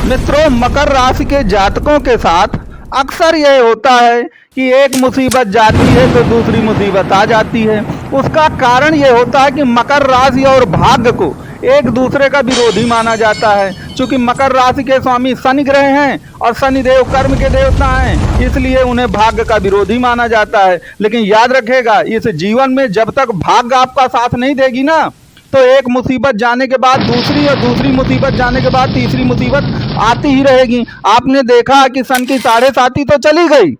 मित्रों, मकर राशि के जातकों के साथ अक्सर यह होता है कि एक मुसीबत जाती है तो दूसरी मुसीबत आ जाती है। उसका कारण ये होता है कि मकर राशि और भाग्य को एक दूसरे का विरोधी माना जाता है। क्योंकि मकर राशि के स्वामी शनि ग्रह हैं और शनि देव कर्म के देवता हैं, इसलिए उन्हें भाग्य का विरोधी माना जाता है। लेकिन याद रखिएगा, इस जीवन में जब तक भाग्य आपका साथ नहीं देगी ना, तो एक मुसीबत जाने के बाद दूसरी और दूसरी मुसीबत जाने के बाद तीसरी मुसीबत आती ही रहेगी। आपने देखा कि सन की 7.5 तो चली गई,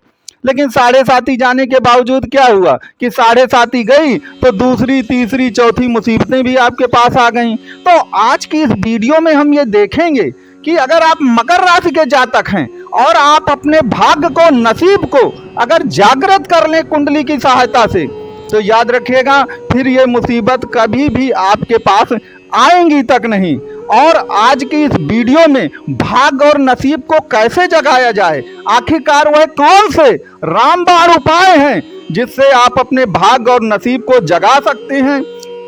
लेकिन 7.5 जाने के बावजूद क्या हुआ कि 7.5 गई तो दूसरी तीसरी चौथी मुसीबतें भी आपके पास आ गईं। तो आज की इस वीडियो में हम ये देखेंगे कि अगर आप मकर राशि के जातक हैं और आप अपने भाग्य को, नसीब को अगर जागृत कर लें कुंडली की सहायता से, तो याद रखिएगा फिर ये मुसीबत कभी भी आपके पास आएंगी तक नहीं। और आज की इस वीडियो में भाग्य और नसीब को कैसे जगाया जाए, आखिरकार वह कौन से रामबाण उपाय हैं जिससे आप अपने भाग्य और नसीब को जगा सकते हैं,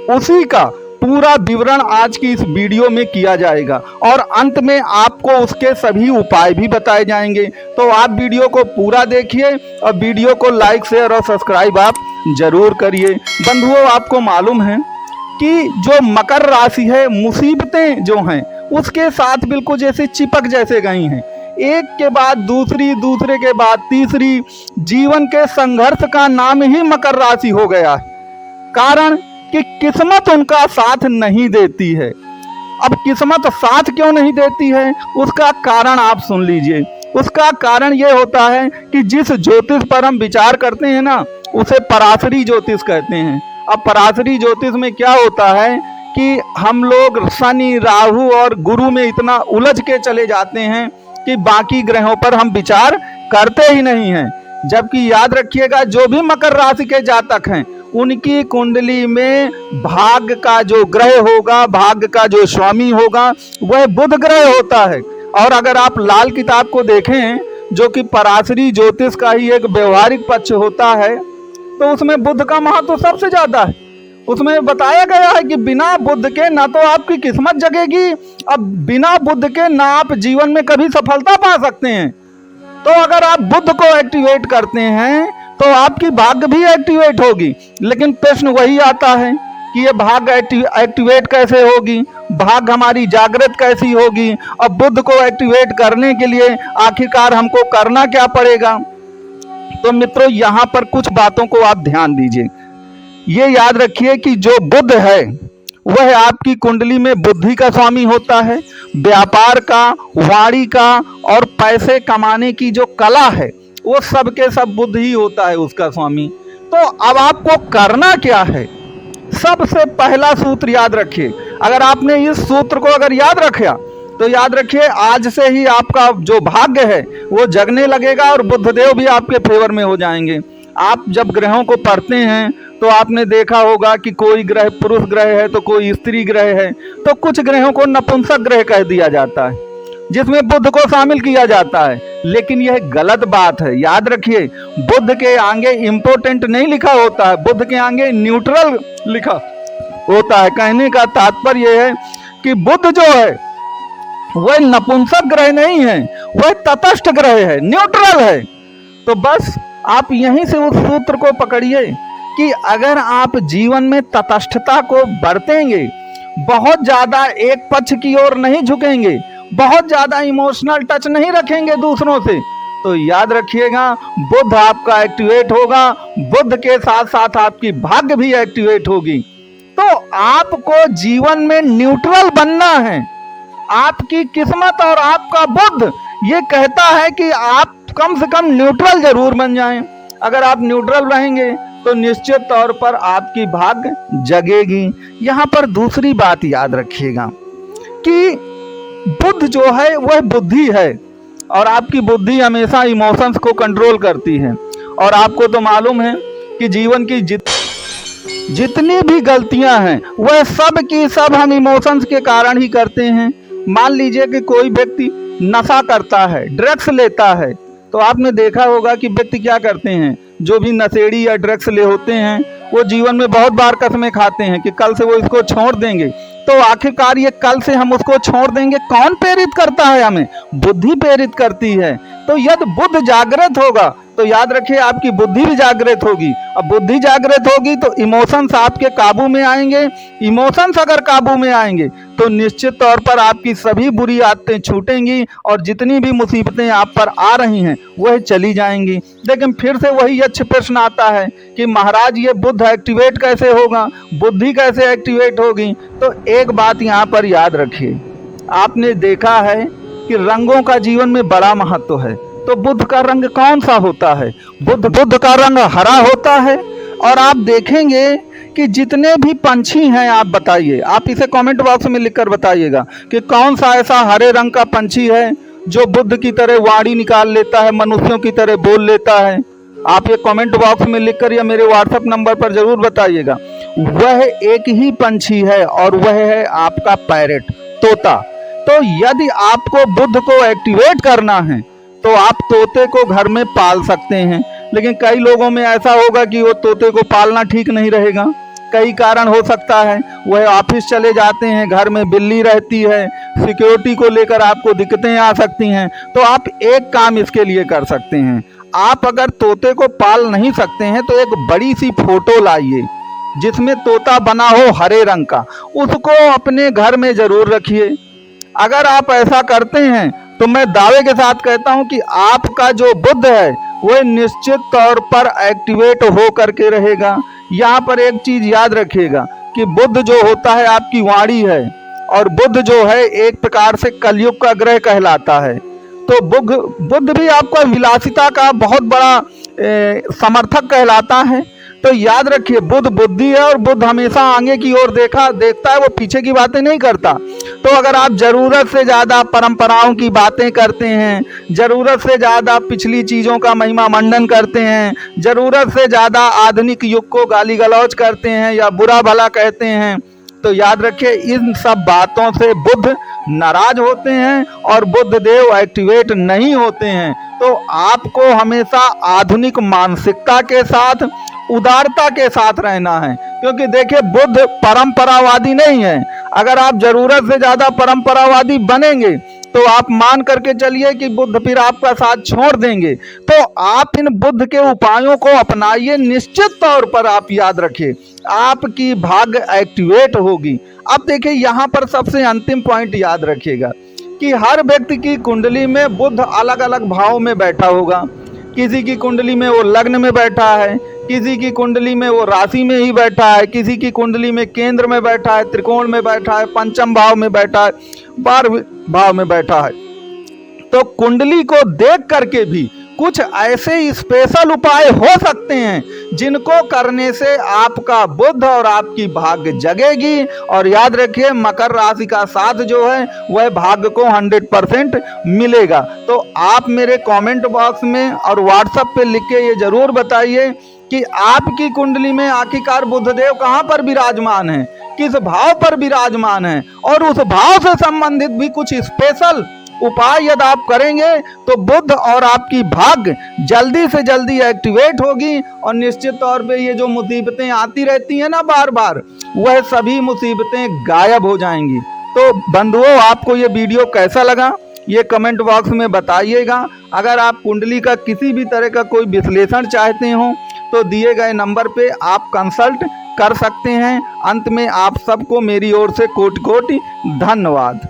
उसी का पूरा विवरण आज की इस वीडियो में किया जाएगा। और अंत में आपको उसके सभी उपाय भी बताए जाएंगे। तो आप वीडियो को पूरा देखिए और वीडियो को लाइक, शेयर और सब्सक्राइब आप जरूर करिए। बंधुओं, आपको मालूम है कि जो मकर राशि है, मुसीबतें जो हैं उसके साथ बिल्कुल जैसे चिपक जैसे गई हैं, एक के बाद दूसरी, दूसरे के बाद तीसरी। जीवन के संघर्ष का नाम ही मकर राशि हो गया है। कारण कि किस्मत उनका साथ नहीं देती है। अब किस्मत साथ क्यों नहीं देती है, उसका कारण आप सुन लीजिए। उसका कारण ये होता है कि जिस ज्योतिष पर हम विचार करते हैं ना, उसे पराशरी ज्योतिष कहते हैं। अब पराशरी ज्योतिष में क्या होता है कि हम लोग शनि, राहु और गुरु में इतना उलझ के चले जाते हैं कि बाकी ग्रहों पर हम विचार करते ही नहीं हैं। जबकि याद रखिएगा, जो भी मकर राशि के जातक हैं, उनकी कुंडली में भाग्य का जो ग्रह होगा, भाग्य का जो स्वामी होगा, वह बुध ग्रह होता है। और अगर आप लाल किताब को देखें, जो कि पराशरी ज्योतिष का ही एक व्यवहारिक पक्ष होता है, तो उसमें बुध का महत्व सबसे ज्यादा है। उसमें बताया गया है कि बिना बुध के ना तो आपकी किस्मत जगेगी, अब बिना बुध के ना आप जीवन में कभी सफलता पा सकते हैं। तो अगर आप बुध को एक्टिवेट करते हैं तो आपकी भाग्य भी एक्टिवेट होगी। लेकिन प्रश्न वही आता है कि ये भाग्य एक्टिवेट कैसे होगी, भाग्य हमारी जागृत कैसी होगी, और बुध को एक्टिवेट करने के लिए आखिरकार हमको करना क्या पड़ेगा। तो मित्रों, यहाँ पर कुछ बातों को आप ध्यान दीजिए। ये याद रखिए कि जो बुध है वह आपकी कुंडली में बुद्धि का स्वामी होता है। व्यापार का, वाणी का और पैसे कमाने की जो कला है, वो सब के सब बुध ही होता है उसका स्वामी। तो अब आपको करना क्या है, सबसे पहला सूत्र याद रखिए। अगर आपने इस सूत्र को अगर याद रखा तो याद रखिए, आज से ही आपका जो भाग्य है वो जगने लगेगा और बुधदेव भी आपके फेवर में हो जाएंगे। आप जब ग्रहों को पढ़ते हैं तो आपने देखा होगा कि कोई ग्रह पुरुष ग्रह है तो कोई स्त्री ग्रह है, तो कुछ ग्रहों को नपुंसक ग्रह कह दिया जाता है, जिसमें बुध को शामिल किया जाता है। लेकिन यह गलत बात है। याद रखिए, बुध के आगे इंपोर्टेंट नहीं लिखा होता है, बुध के आगे न्यूट्रल लिखा होता है। कहने का तात्पर्य यह है कि बुध जो है वह नपुंसक ग्रह नहीं है, वह तटस्थ ग्रह है, न्यूट्रल है। तो बस आप यहीं से उस सूत्र को पकड़िए कि अगर आप जीवन में तटस्थता को बरतेंगे, बहुत ज्यादा एक पक्ष की ओर नहीं झुकेंगे, बहुत ज्यादा इमोशनल टच नहीं रखेंगे दूसरों से, तो याद रखिएगा बुध आपका एक्टिवेट होगा। बुध के साथ साथ आपकी भाग्य भी एक्टिवेट होगी। तो आपको जीवन में न्यूट्रल बनना है। आपकी किस्मत और आपका बुध ये कहता है कि आप कम से कम न्यूट्रल जरूर बन जाएं। अगर आप न्यूट्रल रहेंगे तो निश्चित तौर पर आपकी भाग्य जगेगी। यहाँ पर दूसरी बात याद रखिएगा कि बुध जो है वह बुद्धि है और आपकी बुद्धि हमेशा इमोशंस को कंट्रोल करती है। और आपको तो मालूम है कि जीवन की जितनी भी गलतियां हैं वह सब की सब हम इमोशंस के कारण ही करते हैं। मान लीजिए कि कोई व्यक्ति नशा करता है, ड्रग्स लेता है, तो आपने देखा होगा कि व्यक्ति क्या करते हैं, जो भी नशेड़ी या ड्रग्स ले होते हैं वो जीवन में बहुत बार कसमें खाते हैं कि कल से वो इसको छोड़ देंगे, तो आखिरकार ये कल से हम उसको छोड़ देंगे। कौन प्रेरित करता है हमें? बुद्धि प्रेरित करती है। तो यदि बुद्ध जागृत होगा तो याद रखिए आपकी बुद्धि भी जागृत होगी। अब बुद्धि जागृत होगी तो इमोशंस आपके काबू में आएंगे। इमोशंस अगर काबू में आएंगे तो निश्चित तौर पर आपकी सभी बुरी आदतें छूटेंगी और जितनी भी मुसीबतें आप पर आ रही हैं वह चली जाएंगी। लेकिन फिर से वही यक्ष प्रश्न आता है कि महाराज ये बुद्ध एक्टिवेट कैसे होगा, बुद्धि कैसे एक्टिवेट होगी? तो एक बात यहाँ पर याद रखिए, आपने देखा है कि रंगों का जीवन में बड़ा महत्व है। तो बुद्ध का रंग कौन सा होता है? बुद्ध का रंग हरा होता है। और आप देखेंगे कि जितने भी पंछी हैं, आप बताइए, आप इसे कमेंट बॉक्स में लिखकर बताइएगा कि कौन सा ऐसा हरे रंग का पंछी है जो बुद्ध की तरह वाणी निकाल लेता है, मनुष्यों की तरह बोल लेता है। आप ये कमेंट बॉक्स में लिखकर या मेरे व्हाट्सएप नंबर पर जरूर बताइएगा। वह एक ही पंछी है और वह है आपका पैरेट, तोता। तो यदि आपको बुद्ध को एक्टिवेट करना है तो आप तोते को घर में पाल सकते हैं। लेकिन कई लोगों में ऐसा होगा कि वो तोते को पालना ठीक नहीं रहेगा। कई कारण हो सकता है, वह ऑफिस चले जाते हैं, घर में बिल्ली रहती है, सिक्योरिटी को लेकर आपको दिक्कतें आ सकती हैं। तो आप एक काम इसके लिए कर सकते हैं, आप अगर तोते को पाल नहीं सकते हैं तो एक बड़ी सी फोटो लाइए जिसमें तोता बना हो हरे रंग का, उसको अपने घर में जरूर रखिए। अगर आप ऐसा करते हैं तो मैं दावे के साथ कहता हूं कि आपका जो बुद्ध है वह निश्चित तौर पर एक्टिवेट हो करके रहेगा। यहाँ पर एक चीज याद रखिएगा कि बुद्ध जो होता है आपकी वाणी है, और बुद्ध जो है एक प्रकार से कलयुग का ग्रह कहलाता है। तो बुद्ध भी आपका विलासिता का बहुत बड़ा समर्थक कहलाता है। तो याद रखिए, बुद्ध बुद्धि है और बुद्ध हमेशा आगे की ओर देखता है, वो पीछे की बातें नहीं करता। तो अगर आप जरूरत से ज़्यादा परंपराओं की बातें करते हैं, जरूरत से ज़्यादा पिछली चीज़ों का महिमा मंडन करते हैं, जरूरत से ज़्यादा आधुनिक युग को गाली गलौज करते हैं या बुरा भला कहते हैं, तो याद रखिए इन सब बातों से बुद्ध नाराज होते हैं और बुद्ध देव एक्टिवेट नहीं होते हैं। तो आपको हमेशा आधुनिक मानसिकता के साथ, उदारता के साथ रहना है, क्योंकि देखिए बुद्ध परंपरावादी नहीं है। अगर आप जरूरत से ज्यादा परंपरावादी बनेंगे तो आप मान करके चलिए कि बुद्ध फिर आपका साथ छोड़ देंगे। तो आप इन बुद्ध के उपायों को अपनाइए, निश्चित तौर पर आप याद रखिए आपकी भाग्य एक्टिवेट होगी। अब देखिए यहाँ पर सबसे अंतिम पॉइंट याद रखिएगा कि हर व्यक्ति की कुंडली में बुद्ध अलग अलग भाव में बैठा होगा। किसी की कुंडली में वो लग्न में बैठा है, किसी की कुंडली में वो राशि में ही बैठा है, किसी की कुंडली में केंद्र में बैठा है, त्रिकोण में बैठा है, पंचम भाव में बैठा है, 12वें भाव में बैठा है। तो कुंडली को देख करके भी कुछ ऐसे स्पेशल उपाय हो सकते हैं जिनको करने से आपका बुद्ध और आपकी भाग्य जगेगी। और याद रखिए मकर राशि का साथ जो है वह भाग्य को 100% मिलेगा। तो आप मेरे कमेंट बॉक्स में और व्हाट्सएप पे लिख के ये जरूर बताइए कि आपकी कुंडली में आखिरकार बुद्धदेव कहाँ पर विराजमान है, किस भाव पर विराजमान है, और उस भाव से संबंधित भी कुछ स्पेशल उपाय यदि आप करेंगे तो बुद्ध और आपकी भाग्य जल्दी से जल्दी एक्टिवेट होगी और निश्चित तौर पे ये जो मुसीबतें आती रहती हैं ना बार बार, वह सभी मुसीबतें गायब हो जाएंगी। तो बंधुओं, आपको ये वीडियो कैसा लगा ये कमेंट बॉक्स में बताइएगा। अगर आप कुंडली का किसी भी तरह का कोई विश्लेषण चाहते हो तो दिए गए नंबर पे आप कंसल्ट कर सकते हैं। अंत में आप सबको मेरी ओर से कोटि कोटि धन्यवाद।